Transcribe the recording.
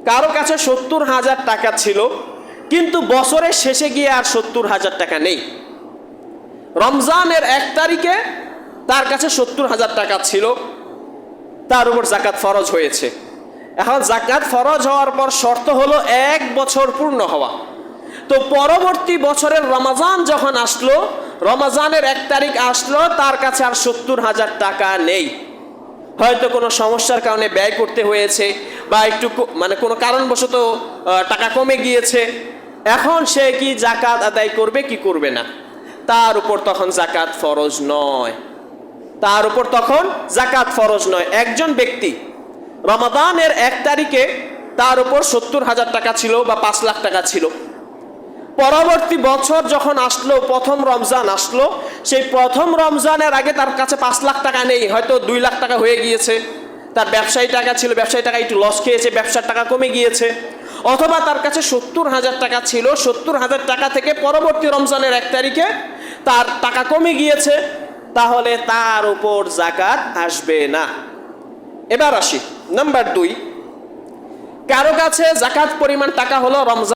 কারো কাছে ৭০,০০০ টাকা ছিল, কিন্তু বছরের শেষে গিয়ে আর ৭০,০০০ টাকা নেই। রমজানের ১ তারিখে তার কাছে ৭০,০০০ টাকা ছিল, তার উপর জাকাত ফরজ হয়েছে। এখন জাকাত ফরজ হওয়ার পর শর্ত হলো ১ বছর পূর্ণ হওয়া। তো পরবর্তী বছরের রমজান যখন আসলো, রমজানের ১ তারিখ আসলো, তার কাছে আর ৭০,০০০ টাকা নেই। হয়তো কোনো সমস্যার কারণে ব্যয় করতে হয়েছে, বা একটু মানে কোনো কারণবশত টাকা কমে গিয়েছে। এখন সে কি জাকাত আদায় করবে কি করবে না? তার উপর তখন জাকাত ফরজ নয়। তার উপর তখন জাকাত ফরজ নয়। একজন ব্যক্তি রমাদানের ১ তারিখে তার উপর ৭০,০০০ টাকা ছিল বা ৫ লাখ টাকা ছিল। পরবর্তী বছর যখন আসলো, প্রথম রমজান আসলো, সেই প্রথম রমজানের আগে তার কাছে ৫ লাখ টাকা নেই, হয়তো ২ লাখ টাকা হয়ে গিয়েছে। তার ব্যবসায়ী টাকা ছিল, ব্যবসায়ী টাকা একটু লস খেয়েছে, ব্যবসার টাকা কমে গিয়েছে। অথবা তার কাছে ৭০,০০০ টাকা ছিল, ৭০,০০০ টাকা থেকে পরবর্তী রমজানের ১ তারিখে তার টাকা কমে গিয়েছে, তাহলে তার উপর জাকাত আসবে না। এবার আসি নাম্বার ২। কারো কাছে জাকাত পরিমাণ টাকা হলো রমজান